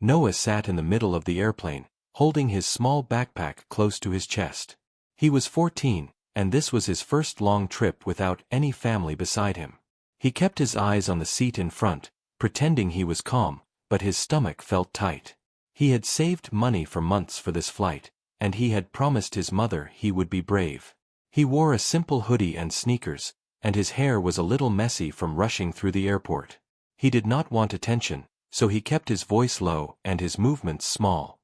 Noah sat in the middle of the airplane, holding his small backpack close to his chest. He was 14, and this was his first long trip without any family beside him. He kept his eyes on the seat in front, pretending he was calm, but his stomach felt tight. He had saved money for months for this flight, and he had promised his mother he would be brave. He wore a simple hoodie and sneakers, and his hair was a little messy from rushing through the airport. He did not want attention, so he kept his voice low and his movements small.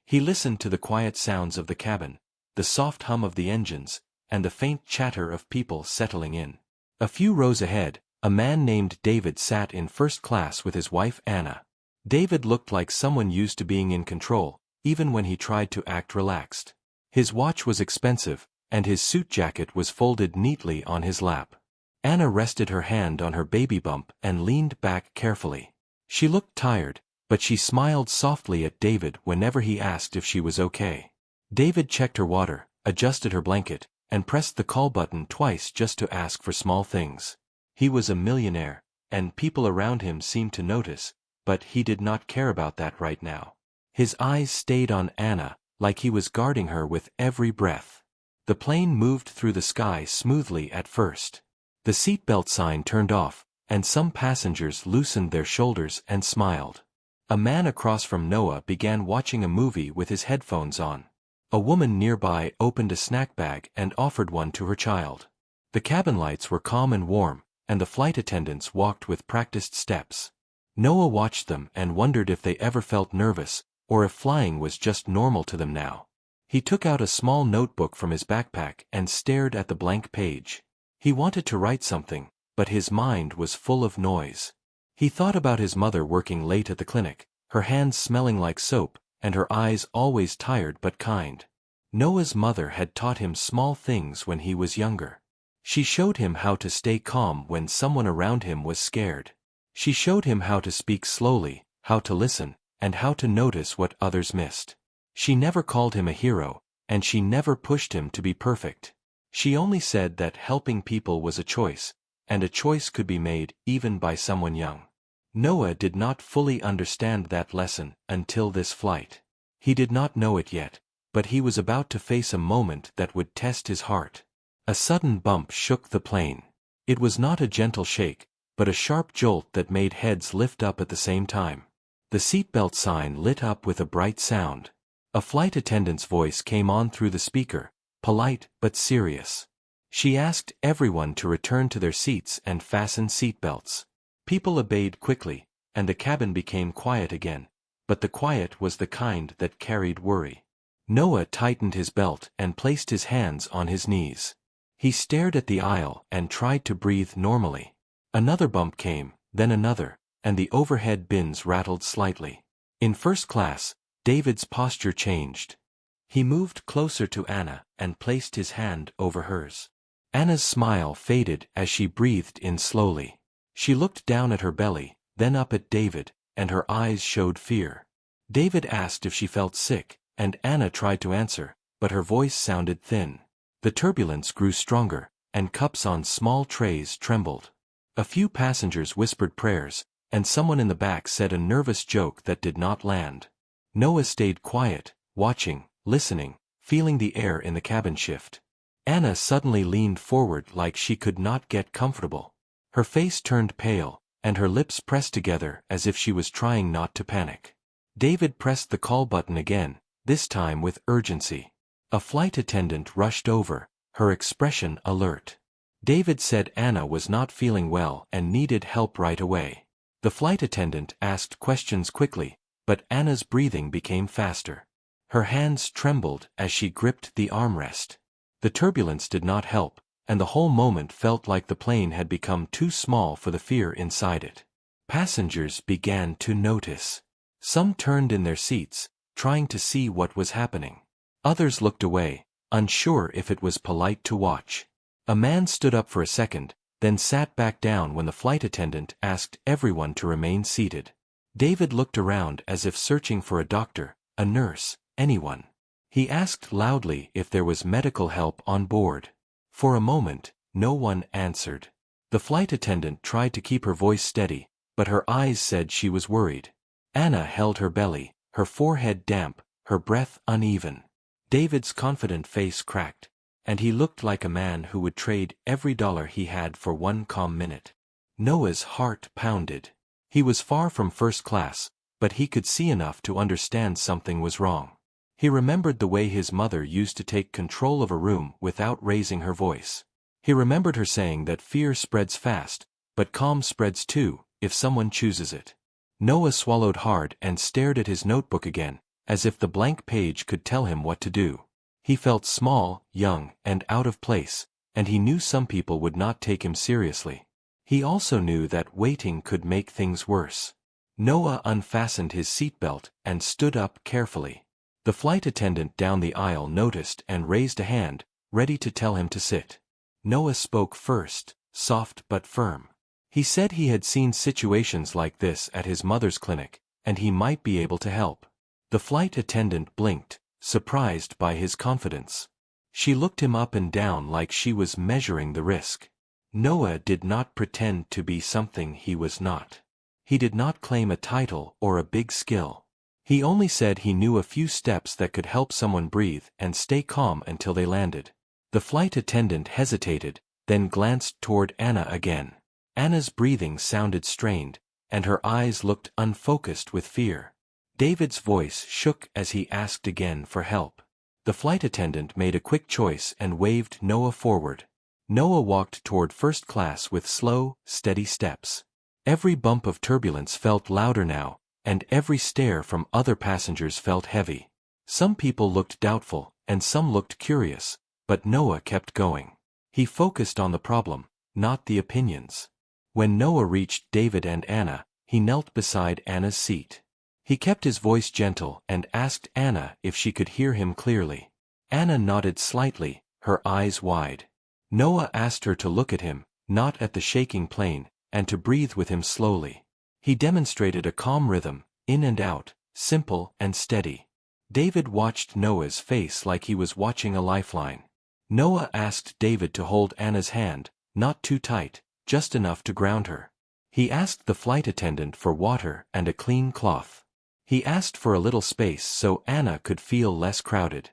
He listened to the quiet sounds of the cabin, the soft hum of the engines, and the faint chatter of people settling in. A few rows ahead, a man named David sat in first class with his wife Anna. David looked like someone used to being in control, even when he tried to act relaxed. His watch was expensive, and his suit jacket was folded neatly on his lap. Anna rested her hand on her baby bump and leaned back carefully. She looked tired, but she smiled softly at David whenever he asked if she was okay. David checked her water, adjusted her blanket, and pressed the call button twice just to ask for small things. He was a millionaire, and people around him seemed to notice, but he did not care about that right now. His eyes stayed on Anna, like he was guarding her with every breath. The plane moved through the sky smoothly at first. The seatbelt sign turned off, and some passengers loosened their shoulders and smiled. A man across from Noah began watching a movie with his headphones on. A woman nearby opened a snack bag and offered one to her child. The cabin lights were calm and warm, and the flight attendants walked with practiced steps. Noah watched them and wondered if they ever felt nervous, or if flying was just normal to them now. He took out a small notebook from his backpack and stared at the blank page. He wanted to write something, but his mind was full of noise. He thought about his mother working late at the clinic, her hands smelling like soap, and her eyes always tired but kind. Noah's mother had taught him small things when he was younger. She showed him how to stay calm when someone around him was scared. She showed him how to speak slowly, how to listen, and how to notice what others missed. She never called him a hero, and she never pushed him to be perfect. She only said that helping people was a choice, and a choice could be made even by someone young. Noah did not fully understand that lesson until this flight. He did not know it yet, but he was about to face a moment that would test his heart. A sudden bump shook the plane. It was not a gentle shake, but a sharp jolt that made heads lift up at the same time. The seatbelt sign lit up with a bright sound. A flight attendant's voice came on through the speaker, polite but serious. She asked everyone to return to their seats and fasten seatbelts. People obeyed quickly, and the cabin became quiet again, but the quiet was the kind that carried worry. Noah tightened his belt and placed his hands on his knees. He stared at the aisle and tried to breathe normally. Another bump came, then another, and the overhead bins rattled slightly. In first class, David's posture changed. He moved closer to Anna and placed his hand over hers. Anna's smile faded as she breathed in slowly. She looked down at her belly, then up at David, and her eyes showed fear. David asked if she felt sick, and Anna tried to answer, but her voice sounded thin. The turbulence grew stronger, and cups on small trays trembled. A few passengers whispered prayers, and someone in the back said a nervous joke that did not land. Noah stayed quiet, watching, listening, feeling the air in the cabin shift. Anna suddenly leaned forward like she could not get comfortable. Her face turned pale, and her lips pressed together as if she was trying not to panic. David pressed the call button again, this time with urgency. A flight attendant rushed over, her expression alert. David said Anna was not feeling well and needed help right away. The flight attendant asked questions quickly, but Anna's breathing became faster. Her hands trembled as she gripped the armrest. The turbulence did not help, and the whole moment felt like the plane had become too small for the fear inside it. Passengers began to notice. Some turned in their seats, trying to see what was happening. Others looked away, unsure if it was polite to watch. A man stood up for a second, then sat back down when the flight attendant asked everyone to remain seated. David looked around as if searching for a doctor, a nurse, anyone. He asked loudly if there was medical help on board. For a moment, no one answered. The flight attendant tried to keep her voice steady, but her eyes said she was worried. Anna held her belly, her forehead damp, her breath uneven. David's confident face cracked, and he looked like a man who would trade every dollar he had for one calm minute. Noah's heart pounded. He was far from first class, but he could see enough to understand something was wrong. He remembered the way his mother used to take control of a room without raising her voice. He remembered her saying that fear spreads fast, but calm spreads too, if someone chooses it. Noah swallowed hard and stared at his notebook again, as if the blank page could tell him what to do. He felt small, young, and out of place, and he knew some people would not take him seriously. He also knew that waiting could make things worse. Noah unfastened his seatbelt and stood up carefully. The flight attendant down the aisle noticed and raised a hand, ready to tell him to sit. Noah spoke first, soft but firm. He said he had seen situations like this at his mother's clinic, and he might be able to help. The flight attendant blinked, surprised by his confidence. She looked him up and down like she was measuring the risk. Noah did not pretend to be something he was not. He did not claim a title or a big skill. He only said he knew a few steps that could help someone breathe and stay calm until they landed. The flight attendant hesitated, then glanced toward Anna again. Anna's breathing sounded strained, and her eyes looked unfocused with fear. David's voice shook as he asked again for help. The flight attendant made a quick choice and waved Noah forward. Noah walked toward first class with slow, steady steps. Every bump of turbulence felt louder now, and every stare from other passengers felt heavy. Some people looked doubtful, and some looked curious, but Noah kept going. He focused on the problem, not the opinions. When Noah reached David and Anna, he knelt beside Anna's seat. He kept his voice gentle and asked Anna if she could hear him clearly. Anna nodded slightly, her eyes wide. Noah asked her to look at him, not at the shaking plane, and to breathe with him slowly. He demonstrated a calm rhythm, in and out, simple and steady. David watched Noah's face like he was watching a lifeline. Noah asked David to hold Anna's hand, not too tight, just enough to ground her. He asked the flight attendant for water and a clean cloth. He asked for a little space so Anna could feel less crowded.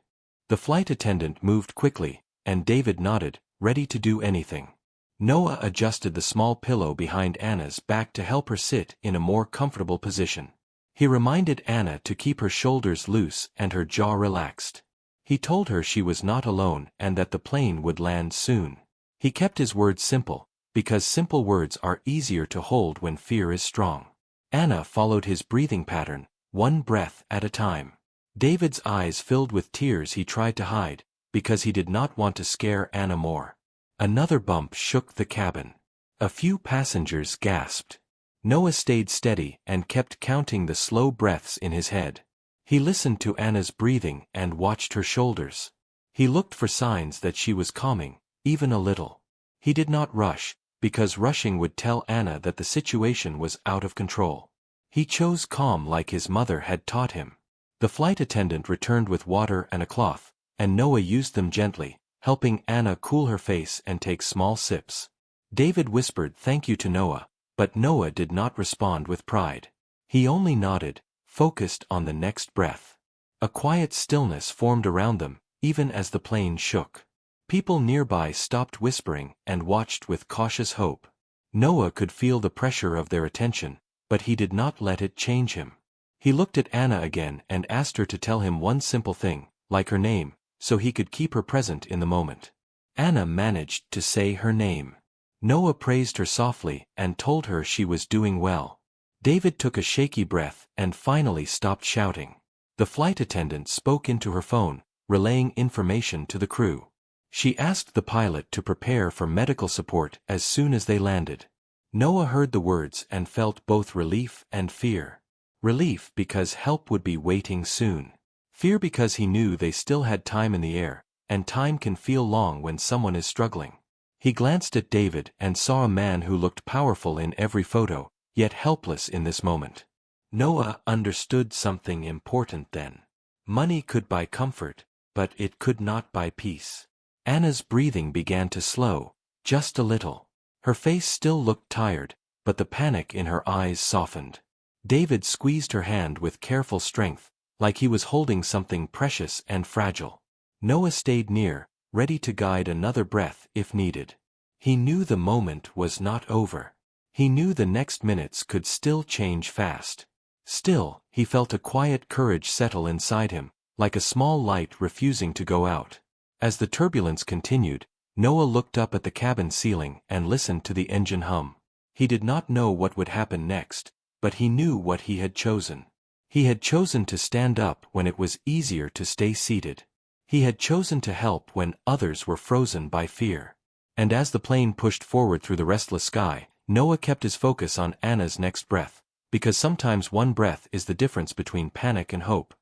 The flight attendant moved quickly, and David nodded, ready to do anything. Noah adjusted the small pillow behind Anna's back to help her sit in a more comfortable position. He reminded Anna to keep her shoulders loose and her jaw relaxed. He told her she was not alone and that the plane would land soon. He kept his words simple, because simple words are easier to hold when fear is strong. Anna followed his breathing pattern, one breath at a time. David's eyes filled with tears he tried to hide, because he did not want to scare Anna more. Another bump shook the cabin. A few passengers gasped. Noah stayed steady and kept counting the slow breaths in his head. He listened to Anna's breathing and watched her shoulders. He looked for signs that she was calming, even a little. He did not rush, because rushing would tell Anna that the situation was out of control. He chose calm like his mother had taught him. The flight attendant returned with water and a cloth, and Noah used them gently, helping Anna cool her face and take small sips. David whispered thank you to Noah, but Noah did not respond with pride. He only nodded, focused on the next breath. A quiet stillness formed around them, even as the plane shook. People nearby stopped whispering and watched with cautious hope. Noah could feel the pressure of their attention, but he did not let it change him. He looked at Anna again and asked her to tell him one simple thing, like her name, so he could keep her present in the moment. Anna managed to say her name. Noah praised her softly and told her she was doing well. David took a shaky breath and finally stopped shouting. The flight attendant spoke into her phone, relaying information to the crew. She asked the pilot to prepare for medical support as soon as they landed. Noah heard the words and felt both relief and fear. Relief because help would be waiting soon. Fear because he knew they still had time in the air, and time can feel long when someone is struggling. He glanced at David and saw a man who looked powerful in every photo, yet helpless in this moment. Noah understood something important then. Money could buy comfort, but it could not buy peace. Anna's breathing began to slow, just a little. Her face still looked tired, but the panic in her eyes softened. David squeezed her hand with careful strength, like he was holding something precious and fragile. Noah stayed near, ready to guide another breath if needed. He knew the moment was not over. He knew the next minutes could still change fast. Still, he felt a quiet courage settle inside him, like a small light refusing to go out. As the turbulence continued, Noah looked up at the cabin ceiling and listened to the engine hum. He did not know what would happen next, but he knew what he had chosen. He had chosen to stand up when it was easier to stay seated. He had chosen to help when others were frozen by fear. And as the plane pushed forward through the restless sky, Noah kept his focus on Anna's next breath, because sometimes one breath is the difference between panic and hope.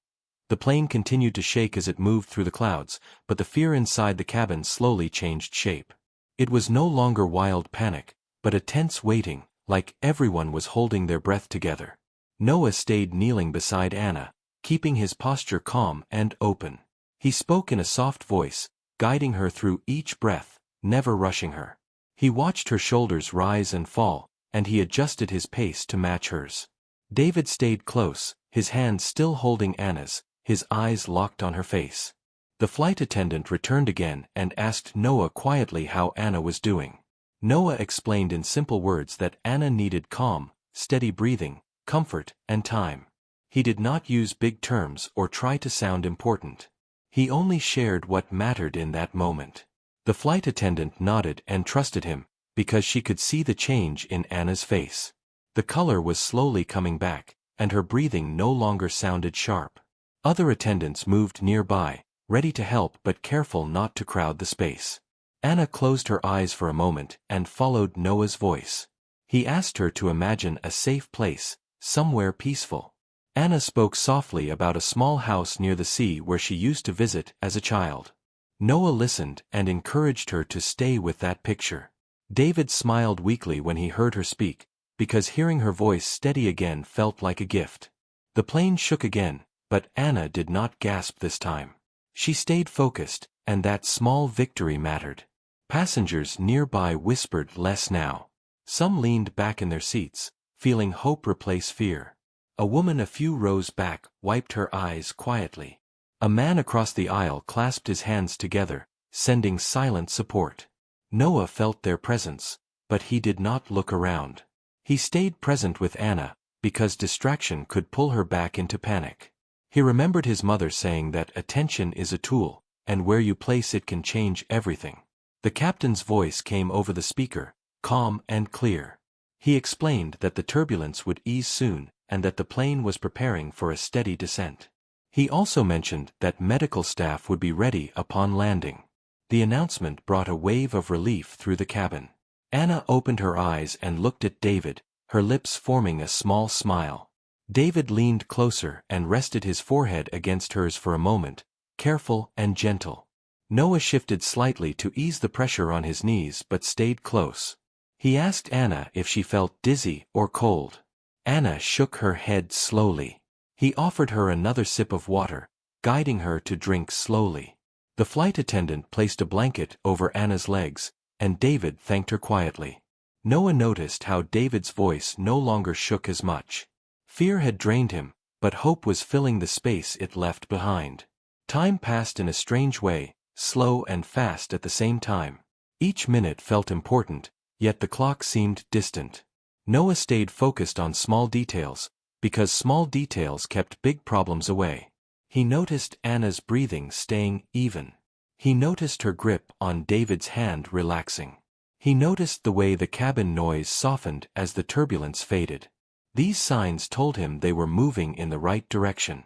The plane continued to shake as it moved through the clouds, but the fear inside the cabin slowly changed shape. It was no longer wild panic, but a tense waiting, like everyone was holding their breath together. Noah stayed kneeling beside Anna, keeping his posture calm and open. He spoke in a soft voice, guiding her through each breath, never rushing her. He watched her shoulders rise and fall, and he adjusted his pace to match hers. David stayed close, his hand still holding Anna's, his eyes locked on her face. The flight attendant returned again and asked Noah quietly how Anna was doing. Noah explained in simple words that Anna needed calm, steady breathing, comfort, and time. He did not use big terms or try to sound important. He only shared what mattered in that moment. The flight attendant nodded and trusted him, because she could see the change in Anna's face. The color was slowly coming back, and her breathing no longer sounded sharp. Other attendants moved nearby, ready to help but careful not to crowd the space. Anna closed her eyes for a moment and followed Noah's voice. He asked her to imagine a safe place, somewhere peaceful. Anna spoke softly about a small house near the sea where she used to visit as a child. Noah listened and encouraged her to stay with that picture. David smiled weakly when he heard her speak, because hearing her voice steady again felt like a gift. The plane shook again, but Anna did not gasp this time. She stayed focused, and that small victory mattered. Passengers nearby whispered less now. Some leaned back in their seats, feeling hope replace fear. A woman a few rows back wiped her eyes quietly. A man across the aisle clasped his hands together, sending silent support. Noah felt their presence, but he did not look around. He stayed present with Anna, because distraction could pull her back into panic. He remembered his mother saying that attention is a tool, and where you place it can change everything. The captain's voice came over the speaker, calm and clear. He explained that the turbulence would ease soon, and that the plane was preparing for a steady descent. He also mentioned that medical staff would be ready upon landing. The announcement brought a wave of relief through the cabin. Anna opened her eyes and looked at David, her lips forming a small smile. David leaned closer and rested his forehead against hers for a moment, careful and gentle. Noah shifted slightly to ease the pressure on his knees but stayed close. He asked Anna if she felt dizzy or cold. Anna shook her head slowly. He offered her another sip of water, guiding her to drink slowly. The flight attendant placed a blanket over Anna's legs, and David thanked her quietly. Noah noticed how David's voice no longer shook as much. Fear had drained him, but hope was filling the space it left behind. Time passed in a strange way, slow and fast at the same time. Each minute felt important, yet the clock seemed distant. Noah stayed focused on small details, because small details kept big problems away. He noticed Anna's breathing staying even. He noticed her grip on David's hand relaxing. He noticed the way the cabin noise softened as the turbulence faded. These signs told him they were moving in the right direction.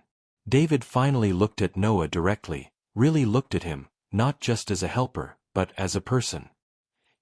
David finally looked at Noah directly, really looked at him, not just as a helper, but as a person.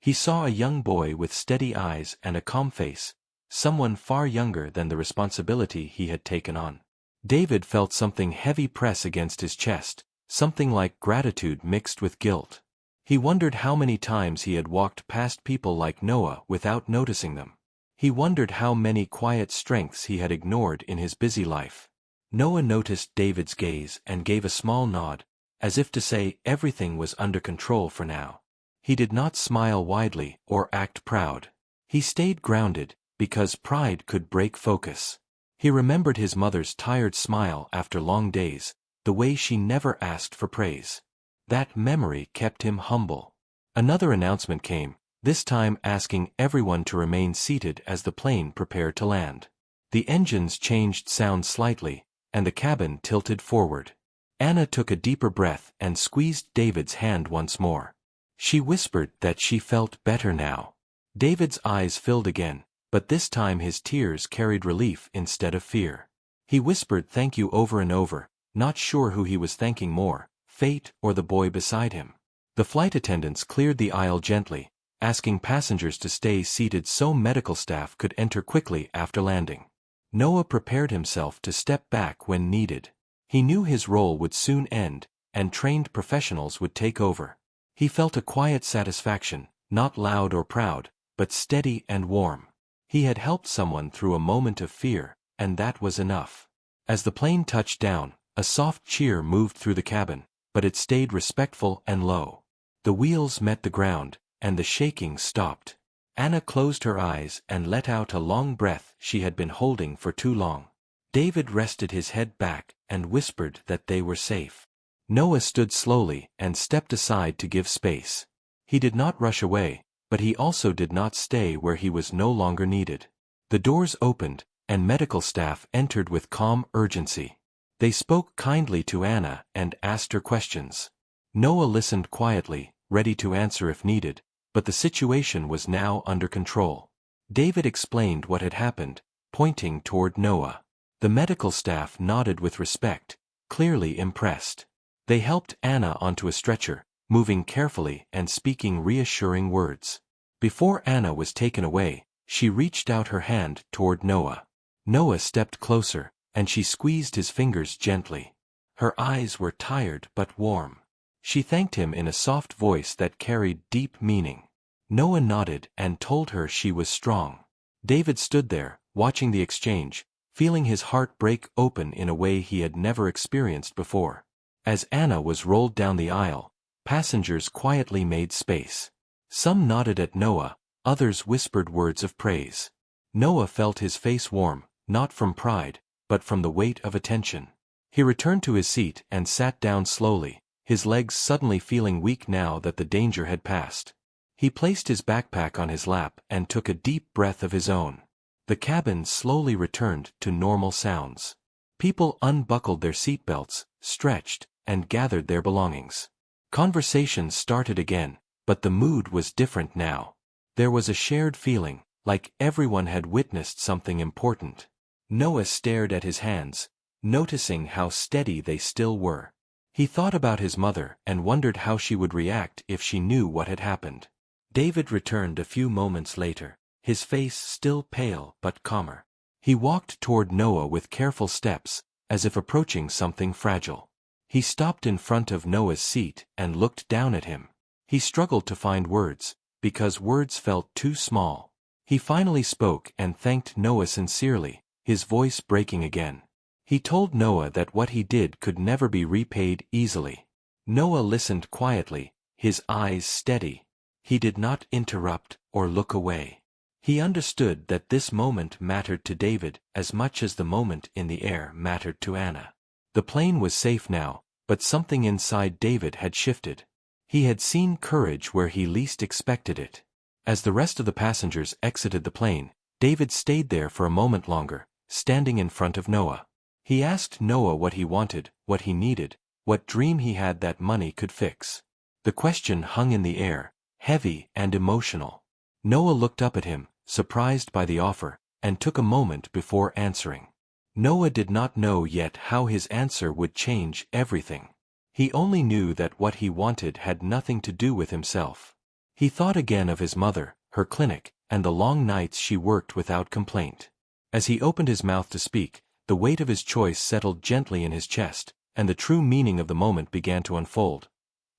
He saw a young boy with steady eyes and a calm face, someone far younger than the responsibility he had taken on. David felt something heavy press against his chest, something like gratitude mixed with guilt. He wondered how many times he had walked past people like Noah without noticing them. He wondered how many quiet strengths he had ignored in his busy life. Noah noticed David's gaze and gave a small nod, as if to say everything was under control for now. He did not smile widely or act proud. He stayed grounded, because pride could break focus. He remembered his mother's tired smile after long days, the way she never asked for praise. That memory kept him humble. Another announcement came, this time asking everyone to remain seated as the plane prepared to land. The engines changed sound slightly, and the cabin tilted forward. Anna took a deeper breath and squeezed David's hand once more. She whispered that she felt better now. David's eyes filled again, but this time his tears carried relief instead of fear. He whispered thank you over and over, not sure who he was thanking more, fate or the boy beside him. The flight attendants cleared the aisle gently, asking passengers to stay seated so medical staff could enter quickly after landing. Noah prepared himself to step back when needed. He knew his role would soon end, and trained professionals would take over. He felt a quiet satisfaction, not loud or proud, but steady and warm. He had helped someone through a moment of fear, and that was enough. As the plane touched down, a soft cheer moved through the cabin, but it stayed respectful and low. The wheels met the ground, and the shaking stopped. Anna closed her eyes and let out a long breath she had been holding for too long. David rested his head back and whispered that they were safe. Noah stood slowly and stepped aside to give space. He did not rush away, but he also did not stay where he was no longer needed. The doors opened, and medical staff entered with calm urgency. They spoke kindly to Anna and asked her questions. Noah listened quietly, ready to answer if needed, but the situation was now under control. David explained what had happened, pointing toward Noah. The medical staff nodded with respect, clearly impressed. They helped Anna onto a stretcher, moving carefully and speaking reassuring words. Before Anna was taken away, she reached out her hand toward Noah. Noah stepped closer, and she squeezed his fingers gently. Her eyes were tired but warm. She thanked him in a soft voice that carried deep meaning. Noah nodded and told her she was strong. David stood there, watching the exchange, feeling his heart break open in a way he had never experienced before. As Anna was rolled down the aisle, passengers quietly made space. Some nodded at Noah, others whispered words of praise. Noah felt his face warm, not from pride, but from the weight of attention. He returned to his seat and sat down slowly, his legs suddenly feeling weak now that the danger had passed. He placed his backpack on his lap and took a deep breath of his own. The cabin slowly returned to normal sounds. People unbuckled their seatbelts, stretched, and gathered their belongings. Conversations started again, but the mood was different now. There was a shared feeling, like everyone had witnessed something important. Noah stared at his hands, noticing how steady they still were. He thought about his mother and wondered how she would react if she knew what had happened. David returned a few moments later, his face still pale but calmer. He walked toward Noah with careful steps, as if approaching something fragile. He stopped in front of Noah's seat and looked down at him. He struggled to find words, because words felt too small. He finally spoke and thanked Noah sincerely, his voice breaking again. He told Noah that what he did could never be repaid easily. Noah listened quietly, his eyes steady. He did not interrupt or look away. He understood that this moment mattered to David as much as the moment in the air mattered to Anna. The plane was safe now, but something inside David had shifted. He had seen courage where he least expected it. As the rest of the passengers exited the plane, David stayed there for a moment longer, standing in front of Noah. He asked Noah what he wanted, what he needed, what dream he had that money could fix. The question hung in the air, heavy and emotional. Noah looked up at him, surprised by the offer, and took a moment before answering. Noah did not know yet how his answer would change everything. He only knew that what he wanted had nothing to do with himself. He thought again of his mother, her clinic, and the long nights she worked without complaint. As he opened his mouth to speak, the weight of his choice settled gently in his chest, and the true meaning of the moment began to unfold.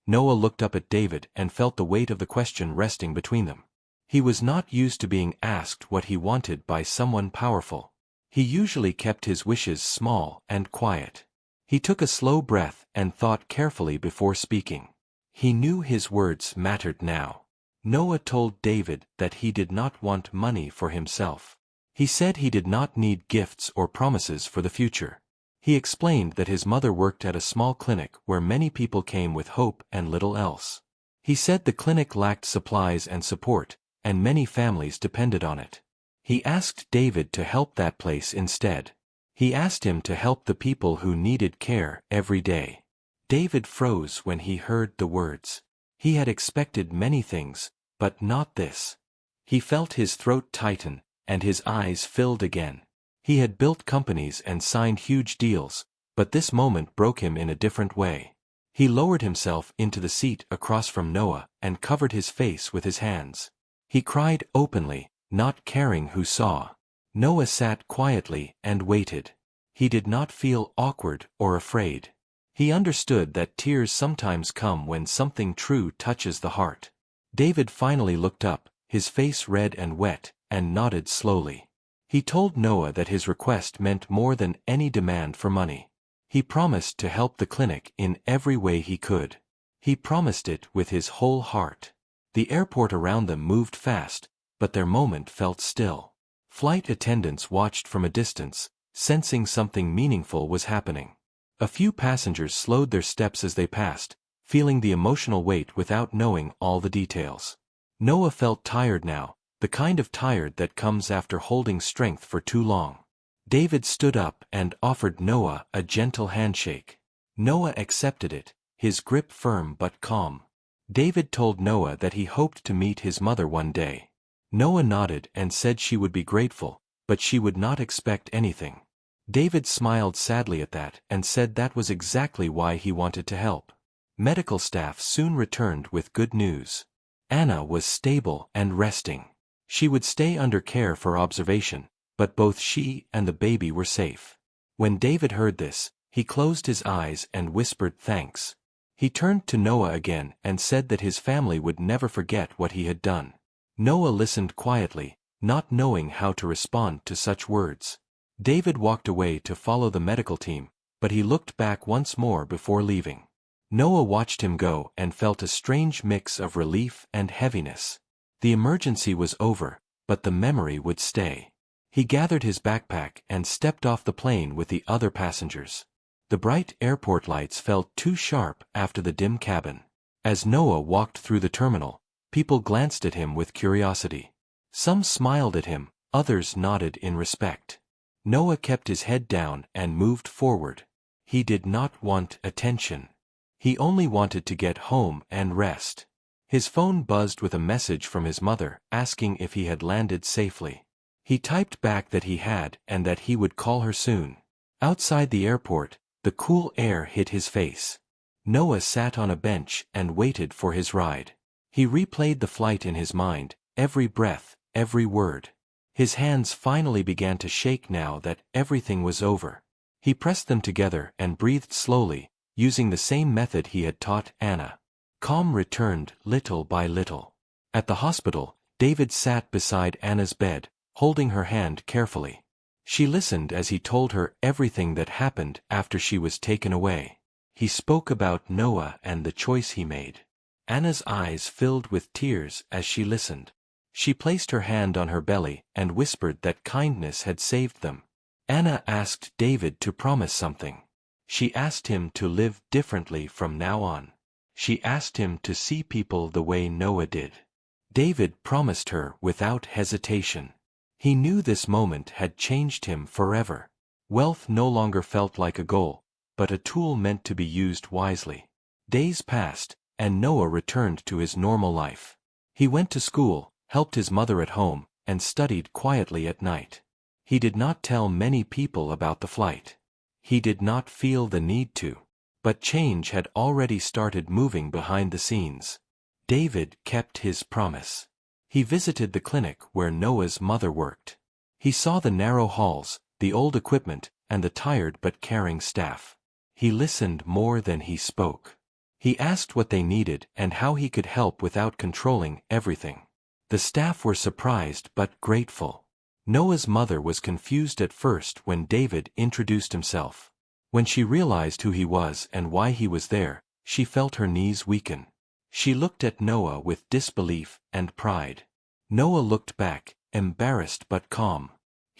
Noah looked up at David and felt the weight of the question resting between them. He was not used to being asked what he wanted by someone powerful. He usually kept his wishes small and quiet. He took a slow breath and thought carefully before speaking. He knew his words mattered now. Noah told David that he did not want money for himself. He said he did not need gifts or promises for the future. He explained that his mother worked at a small clinic where many people came with hope and little else. He said the clinic lacked supplies and support, and many families depended on it. He asked David to help that place instead. He asked him to help the people who needed care every day. David froze when he heard the words. He had expected many things, but not this. He felt his throat tighten, and his eyes filled again. He had built companies and signed huge deals, but this moment broke him in a different way. He lowered himself into the seat across from Noah and covered his face with his hands. He cried openly, not caring who saw. Noah sat quietly and waited. He did not feel awkward or afraid. He understood that tears sometimes come when something true touches the heart. David finally looked up, his face red and wet, and nodded slowly. He told Noah that his request meant more than any demand for money. He promised to help the clinic in every way he could. He promised it with his whole heart. The airport around them moved fast, but their moment felt still. Flight attendants watched from a distance, sensing something meaningful was happening. A few passengers slowed their steps as they passed, feeling the emotional weight without knowing all the details. Noah felt tired now, the kind of tired that comes after holding strength for too long. David stood up and offered Noah a gentle handshake. Noah accepted it, his grip firm but calm. David told Noah that he hoped to meet his mother one day. Noah nodded and said she would be grateful, but she would not expect anything. David smiled sadly at that and said that was exactly why he wanted to help. Medical staff soon returned with good news. Anna was stable and resting. She would stay under care for observation, but both she and the baby were safe. When David heard this, he closed his eyes and whispered thanks. He turned to Noah again and said that his family would never forget what he had done. Noah listened quietly, not knowing how to respond to such words. David walked away to follow the medical team, but he looked back once more before leaving. Noah watched him go and felt a strange mix of relief and heaviness. The emergency was over, but the memory would stay. He gathered his backpack and stepped off the plane with the other passengers. The bright airport lights felt too sharp after the dim cabin. As Noah walked through the terminal, people glanced at him with curiosity. Some smiled at him, others nodded in respect. Noah kept his head down and moved forward. He did not want attention. He only wanted to get home and rest. His phone buzzed with a message from his mother asking if he had landed safely. He typed back that he had and that he would call her soon. Outside the airport, the cool air hit his face. Noah sat on a bench and waited for his ride. He replayed the flight in his mind, every breath, every word. His hands finally began to shake now that everything was over. He pressed them together and breathed slowly, using the same method he had taught Anna. Calm returned little by little. At the hospital, David sat beside Anna's bed, holding her hand carefully. She listened as he told her everything that happened after she was taken away. He spoke about Noah and the choice he made. Anna's eyes filled with tears as she listened. She placed her hand on her belly and whispered that kindness had saved them. Anna asked David to promise something. She asked him to live differently from now on. She asked him to see people the way Noah did. David promised her without hesitation. He knew this moment had changed him forever. Wealth no longer felt like a goal, but a tool meant to be used wisely. Days passed, and Noah returned to his normal life. He went to school, helped his mother at home, and studied quietly at night. He did not tell many people about the flight. He did not feel the need to. But change had already started moving behind the scenes. David kept his promise. He visited the clinic where Noah's mother worked. He saw the narrow halls, the old equipment, and the tired but caring staff. He listened more than he spoke. He asked what they needed and how he could help without controlling everything. The staff were surprised but grateful. Noah's mother was confused at first when David introduced himself. When she realized who he was and why he was there, she felt her knees weaken. She looked at Noah with disbelief and pride. Noah looked back, embarrassed but calm.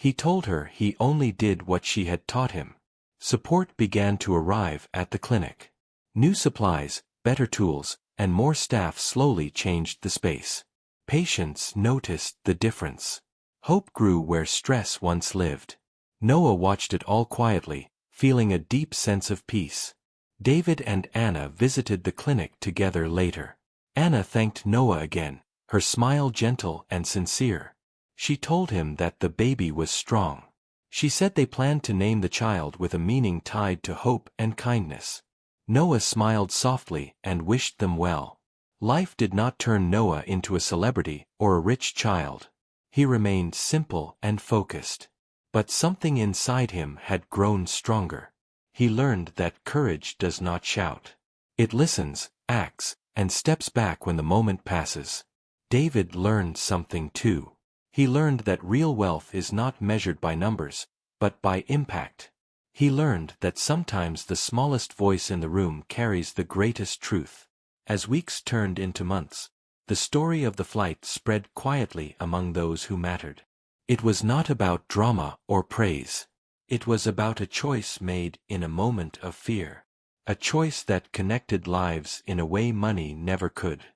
He told her he only did what she had taught him. Support began to arrive at the clinic. New supplies, better tools, and more staff slowly changed the space. Patients noticed the difference. Hope grew where stress once lived. Noah watched it all quietly, feeling a deep sense of peace. David and Anna visited the clinic together later. Anna thanked Noah again, her smile gentle and sincere. She told him that the baby was strong. She said they planned to name the child with a meaning tied to hope and kindness. Noah smiled softly and wished them well. Life did not turn Noah into a celebrity or a rich child. He remained simple and focused. But something inside him had grown stronger. He learned that courage does not shout. It listens, acts, and steps back when the moment passes. David learned something too. He learned that real wealth is not measured by numbers, but by impact. He learned that sometimes the smallest voice in the room carries the greatest truth. As weeks turned into months, the story of the flight spread quietly among those who mattered. It was not about drama or praise. It was about a choice made in a moment of fear. A choice that connected lives in a way money never could.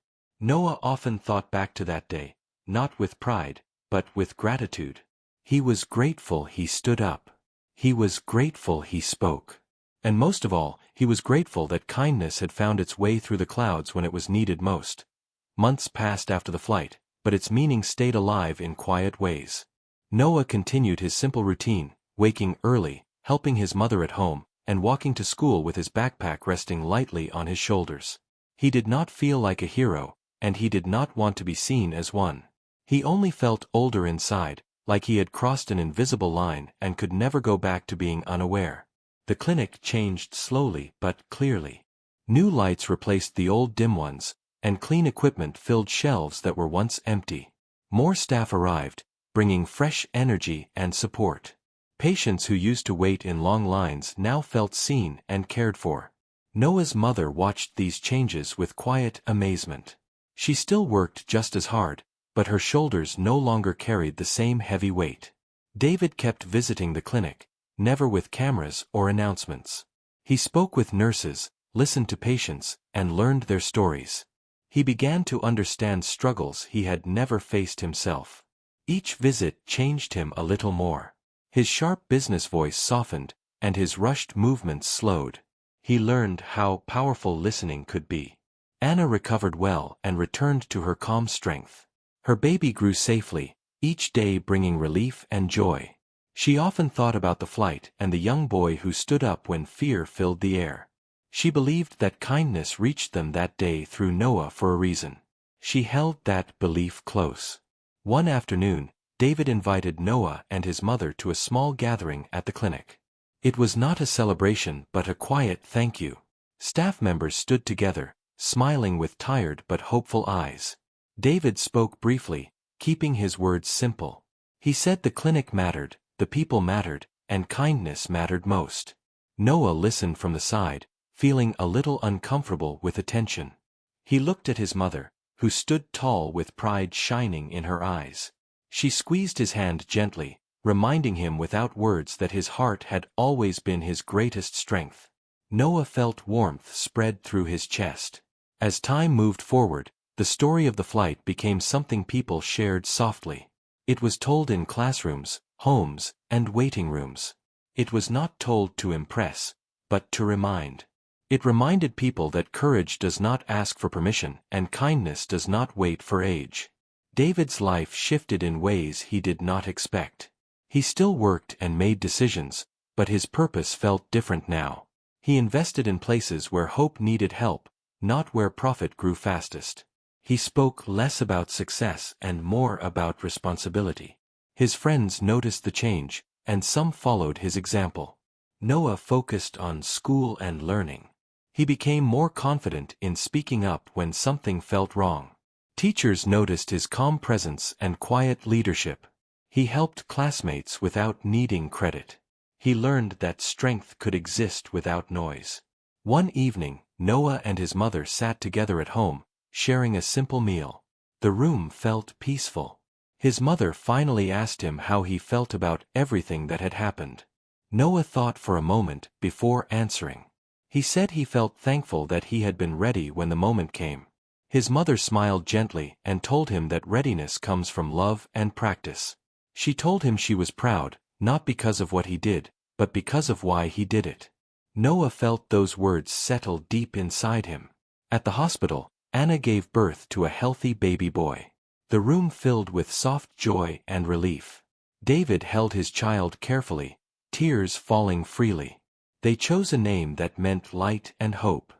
Noah often thought back to that day, not with pride, but with gratitude. He was grateful he stood up. He was grateful he spoke. And most of all, he was grateful that kindness had found its way through the clouds when it was needed most. Months passed after the flight, but its meaning stayed alive in quiet ways. Noah continued his simple routine, waking early, helping his mother at home, and walking to school with his backpack resting lightly on his shoulders. He did not feel like a hero, and he did not want to be seen as one. He only felt older inside, like he had crossed an invisible line and could never go back to being unaware. The clinic changed slowly but clearly. New lights replaced the old dim ones, and clean equipment filled shelves that were once empty. More staff arrived, bringing fresh energy and support. Patients who used to wait in long lines now felt seen and cared for. Noah's mother watched these changes with quiet amazement. She still worked just as hard, but her shoulders no longer carried the same heavy weight. David kept visiting the clinic, never with cameras or announcements. He spoke with nurses, listened to patients, and learned their stories. He began to understand struggles he had never faced himself. Each visit changed him a little more. His sharp business voice softened, and his rushed movements slowed. He learned how powerful listening could be. Anna recovered well and returned to her calm strength. Her baby grew safely, each day bringing relief and joy. She often thought about the flight and the young boy who stood up when fear filled the air. She believed that kindness reached them that day through Noah for a reason. She held that belief close. One afternoon, David invited Noah and his mother to a small gathering at the clinic. It was not a celebration but a quiet thank you. Staff members stood together, smiling with tired but hopeful eyes. David spoke briefly, keeping his words simple. He said the clinic mattered, the people mattered, and kindness mattered most. Noah listened from the side, feeling a little uncomfortable with attention. He looked at his mother, who stood tall with pride shining in her eyes. She squeezed his hand gently, reminding him without words that his heart had always been his greatest strength. Noah felt warmth spread through his chest. As time moved forward, the story of the flight became something people shared softly. It was told in classrooms, homes, and waiting rooms. It was not told to impress, but to remind. It reminded people that courage does not ask for permission and kindness does not wait for age. David's life shifted in ways he did not expect. He still worked and made decisions, but his purpose felt different now. He invested in places where hope needed help, not where profit grew fastest. He spoke less about success and more about responsibility. His friends noticed the change, and some followed his example. Noah focused on school and learning. He became more confident in speaking up when something felt wrong. Teachers noticed his calm presence and quiet leadership. He helped classmates without needing credit. He learned that strength could exist without noise. One evening, Noah and his mother sat together at home, sharing a simple meal. The room felt peaceful. His mother finally asked him how he felt about everything that had happened. Noah thought for a moment before answering. He said he felt thankful that he had been ready when the moment came. His mother smiled gently and told him that readiness comes from love and practice. She told him she was proud, not because of what he did, but because of why he did it. Noah felt those words settle deep inside him. At the hospital, Anna gave birth to a healthy baby boy. The room filled with soft joy and relief. David held his child carefully, tears falling freely. They chose a name that meant light and hope.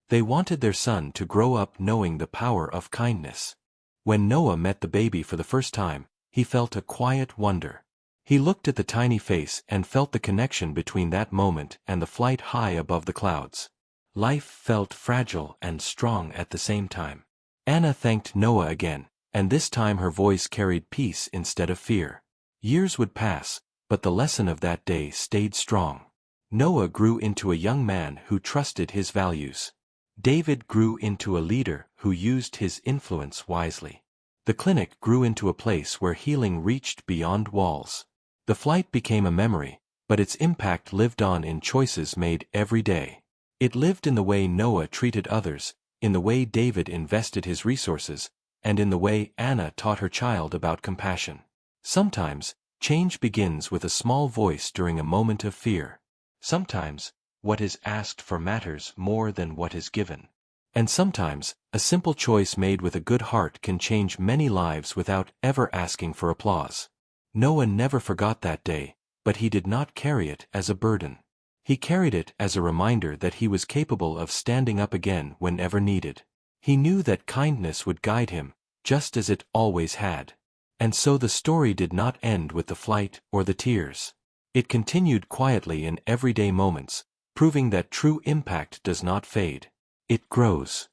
They wanted their son to grow up knowing the power of kindness. When Noah met the baby for the first time, he felt a quiet wonder. He looked at the tiny face and felt the connection between that moment and the flight high above the clouds. Life felt fragile and strong at the same time. Anna thanked Noah again, and this time her voice carried peace instead of fear. Years would pass, but the lesson of that day stayed strong. Noah grew into a young man who trusted his values. David grew into a leader who used his influence wisely. The clinic grew into a place where healing reached beyond walls. The flight became a memory, but its impact lived on in choices made every day. It lived in the way Noah treated others, in the way David invested his resources, and in the way Anna taught her child about compassion. Sometimes, change begins with a small voice during a moment of fear. Sometimes, what is asked for matters more than what is given. And sometimes, a simple choice made with a good heart can change many lives without ever asking for applause. Noah never forgot that day, but he did not carry it as a burden. He carried it as a reminder that he was capable of standing up again whenever needed. He knew that kindness would guide him, just as it always had. And so the story did not end with the flight or the tears. It continued quietly in everyday moments, proving that true impact does not fade. It grows.